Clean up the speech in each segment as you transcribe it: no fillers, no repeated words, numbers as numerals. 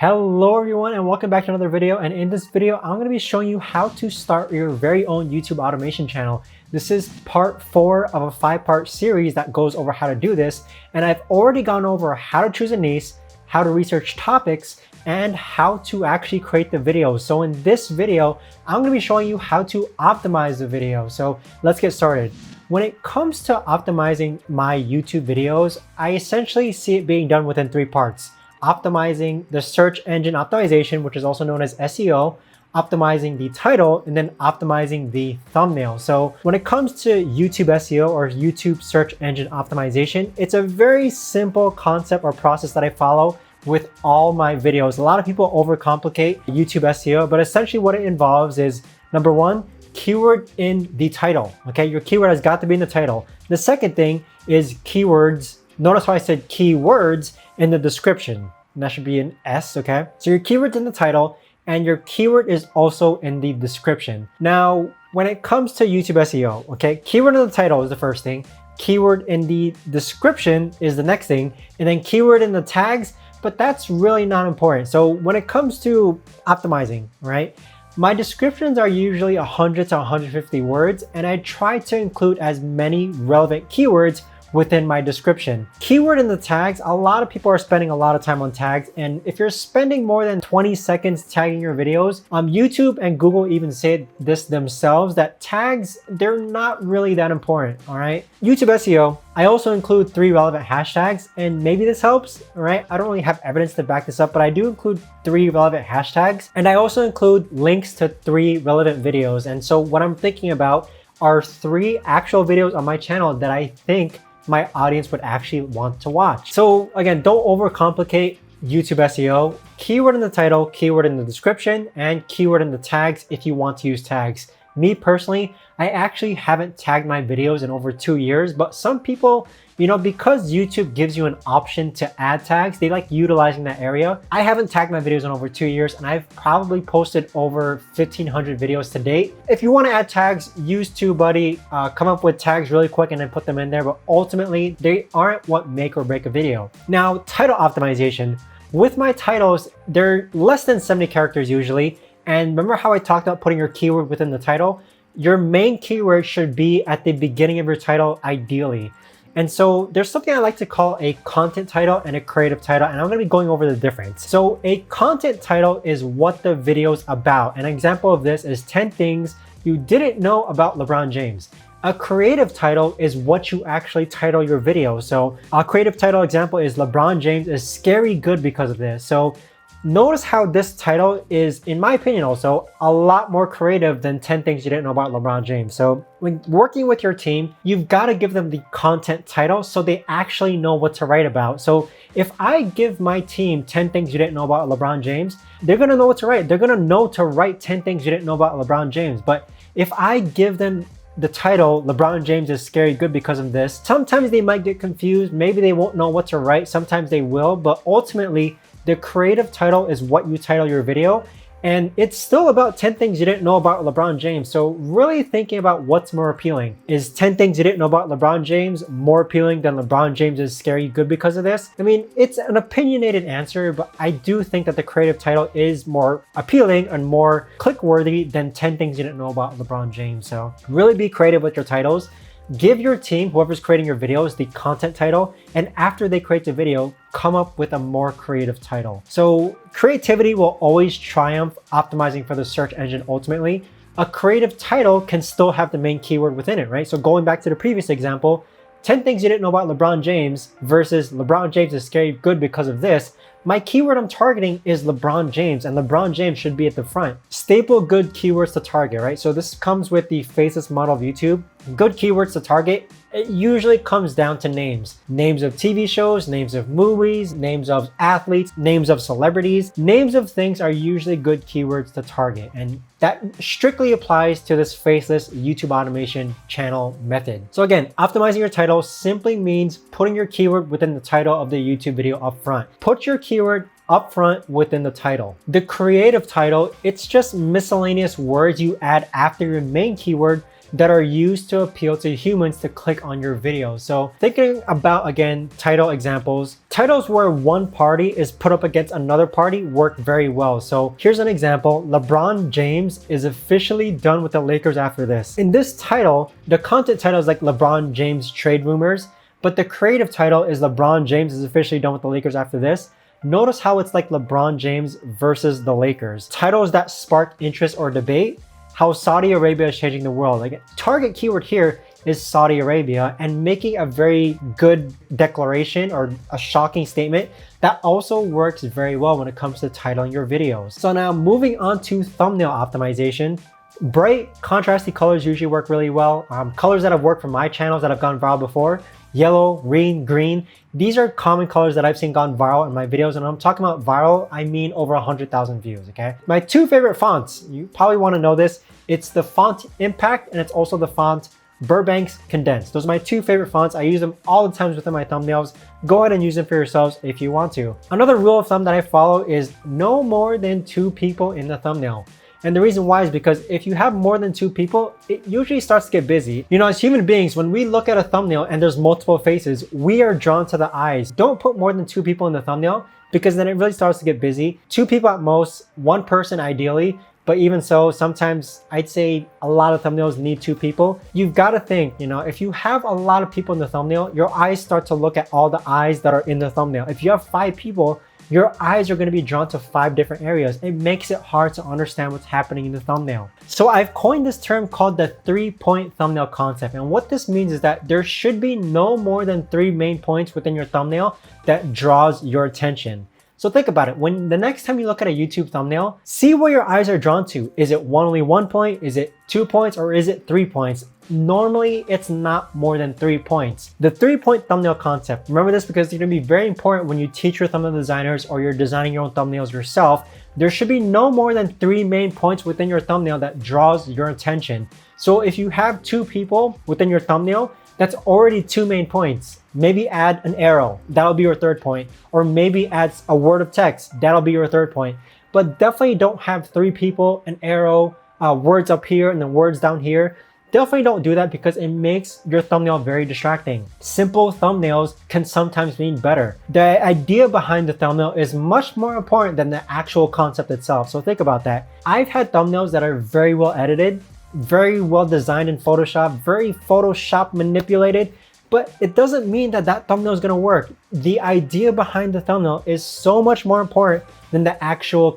Hello everyone and welcome back to another video, and in this video I'm going to be showing you how to start your very own YouTube automation channel. This is part 4 of a 5-part series that goes over how to do this, and I've already gone over how to choose a niche, how to research topics, and how to actually create the video. So in this video I'm going to be showing you how to optimize the video. So let's get started. When it comes to optimizing my YouTube videos, I essentially see it being done within 3 parts. Optimizing the search engine optimization, which is also known as SEO, optimizing the title, and then optimizing the thumbnail. So when it comes to YouTube SEO or YouTube search engine optimization, it's a very simple concept or process that I follow with all my videos. A lot of people overcomplicate YouTube SEO, but essentially what it involves is, number 1, keyword in the title. Okay, your keyword has got to be in the title. The second thing is keywords. Notice how I said keywords in the description. And that should be an S, okay? So your keyword's in the title and your keyword is also in the description. Now, when it comes to YouTube SEO, okay, keyword in the title is the first thing, keyword in the description is the next thing, and then keyword in the tags, but that's really not important. So when it comes to optimizing, right? My descriptions are usually 100 to 150 words, and I try to include as many relevant keywords within my description. Keyword in the tags, a lot of people are spending a lot of time on tags, and if you're spending more than 20 seconds tagging your videos, YouTube and Google even say this themselves, that tags, they're not really that important, all right? YouTube SEO, I also include 3 relevant hashtags, and maybe this helps, all right? I don't really have evidence to back this up, but I do include 3 relevant hashtags, and I also include links to 3 relevant videos. And so what I'm thinking about are 3 actual videos on my channel that I think my audience would actually want to watch. So again, don't overcomplicate YouTube SEO. Keyword in the title, keyword in the description, and keyword in the tags if you want to use tags. Me personally, I actually haven't tagged my videos in over 2 years, but some people, because YouTube gives you an option to add tags, they like utilizing that area. I haven't tagged my videos in over 2 years, and I've probably posted over 1,500 videos to date. If you want to add tags, use Tubebuddy, come up with tags really quick and then put them in there, but ultimately they aren't what make or break a video. Now, title optimization. With my titles, they're less than 70 characters usually, and remember how I talked about putting your keyword within the title? Your main keyword should be at the beginning of your title, ideally. And so there's something I like to call a content title and a creative title, and I'm going to be going over the difference. So a content title is what the video's about. An example of this is 10 things you didn't know about LeBron James. A creative title is what you actually title your video. So a creative title example is LeBron James is scary good because of this. So notice how this title is, in my opinion also, a lot more creative than 10 things you didn't know about LeBron James. So when working with your team, you've got to give them the content title so they actually know what to write about. So if I give my team 10 things you didn't know about LeBron James, they're going to know what to write. They're going to know to write 10 things you didn't know about LeBron James. But if I give them the title, LeBron James is scary good because of this, sometimes they might get confused. Maybe they won't know what to write. Sometimes they will, but ultimately, the creative title is what you title your video, and it's still about 10 things you didn't know about LeBron James. So really thinking about what's more appealing. Is 10 things you didn't know about LeBron James more appealing than LeBron James is scary good because of this? I mean, it's an opinionated answer, but I do think that the creative title is more appealing and more click-worthy than 10 things you didn't know about LeBron James. So really be creative with your titles. Give your team, whoever's creating your videos, the content title, and after they create the video, come up with a more creative title. So creativity will always triumph optimizing for the search engine ultimately. A creative title can still have the main keyword within it, right? So going back to the previous example, 10 things you didn't know about LeBron James versus LeBron James is scary good because of this. My keyword I'm targeting is LeBron James, and LeBron James should be at the front. Staple good keywords to target, right? So this comes with the faceless model of YouTube. Good keywords to target, it usually comes down to names. Names of TV shows, names of movies, names of athletes, names of celebrities. Names of things are usually good keywords to target, and that strictly applies to this faceless YouTube automation channel method. So again, optimizing your title simply means putting your keyword within the title of the YouTube video up front. Put your keyword up front within the title. The creative title, it's just miscellaneous words you add after your main keyword that are used to appeal to humans to click on your video. So thinking about, again, title examples, titles where one party is put up against another party work very well. So here's an example. LeBron James is officially done with the Lakers after this. In this title, the content title is like LeBron James trade rumors, but the creative title is LeBron James is officially done with the Lakers after this. Notice how it's like LeBron James versus the Lakers. Titles that spark interest or debate, how Saudi Arabia is changing the world. Like, target keyword here is Saudi Arabia, and making a very good declaration or a shocking statement that also works very well when it comes to titling your videos. So now moving on to thumbnail optimization. Bright, contrasty colors usually work really well. Colors that have worked for my channels that have gone viral before: yellow, green. These are common colors that I've seen gone viral in my videos. And when I'm talking about viral, I mean over 100,000 views, okay? My two favorite fonts, you probably want to know this. It's the font Impact, and it's also the font Burbank's Condensed. Those are my two favorite fonts. I use them all the times within my thumbnails. Go ahead and use them for yourselves if you want to. Another rule of thumb that I follow is no more than 2 people in the thumbnail. And the reason why is because if you have more than 2 people, it usually starts to get busy. You know, as human beings, when we look at a thumbnail and there's multiple faces, we are drawn to the eyes. Don't put more than 2 people in the thumbnail, because then it really starts to get busy. 2 people at most, 1 person ideally. But even so, sometimes I'd say a lot of thumbnails need 2 people. You've got to think, you know, if you have a lot of people in the thumbnail, your eyes start to look at all the eyes that are in the thumbnail. If you have 5 people, your eyes are going to be drawn to 5 different areas. It makes it hard to understand what's happening in the thumbnail. So I've coined this term called the 3-point thumbnail concept. And what this means is that there should be no more than 3 main points within your thumbnail that draws your attention. So think about it. When the next time you look at a YouTube thumbnail, see where your eyes are drawn to. Is it only 1 point? Is it 2 points? Or is it 3 points? Normally, it's not more than 3 points. The 3-point thumbnail concept. Remember this because it's going to be very important when you teach your thumbnail designers or you're designing your own thumbnails yourself. There should be no more than 3 main points within your thumbnail that draws your attention. So if you have 2 people within your thumbnail, that's already 2 main points. Maybe add an arrow, that'll be your 3rd point. Or maybe add a word of text, that'll be your 3rd point. But definitely don't have 3 people, an arrow, words up here and then words down here. Definitely don't do that because it makes your thumbnail very distracting. Simple thumbnails can sometimes mean better. The idea behind the thumbnail is much more important than the actual concept itself. So think about that. I've had thumbnails that are very well edited, very well designed in Photoshop, very Photoshop manipulated, but it doesn't mean that that thumbnail is going to work. The idea behind the thumbnail is so much more important than the actual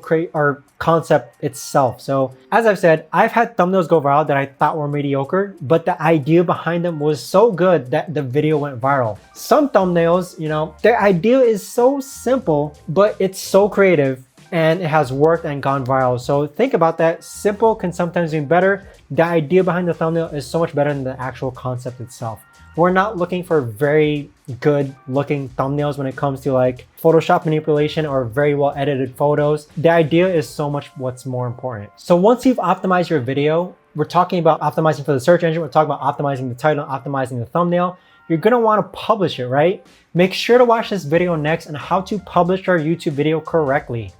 concept itself. So as I've said, I've had thumbnails go viral that I thought were mediocre, but the idea behind them was so good that the video went viral. Some thumbnails, you know, their idea is so simple, but it's so creative and it has worked and gone viral. So think about that. Simple can sometimes be better. The idea behind the thumbnail is so much better than the actual concept itself. We're not looking for very good looking thumbnails when it comes to like Photoshop manipulation or very well edited photos. The idea is so much what's more important. So once you've optimized your video, we're talking about optimizing for the search engine. We're talking about optimizing the title, optimizing the thumbnail. You're going to want to publish it, right? Make sure to watch this video next on how to publish your YouTube video correctly.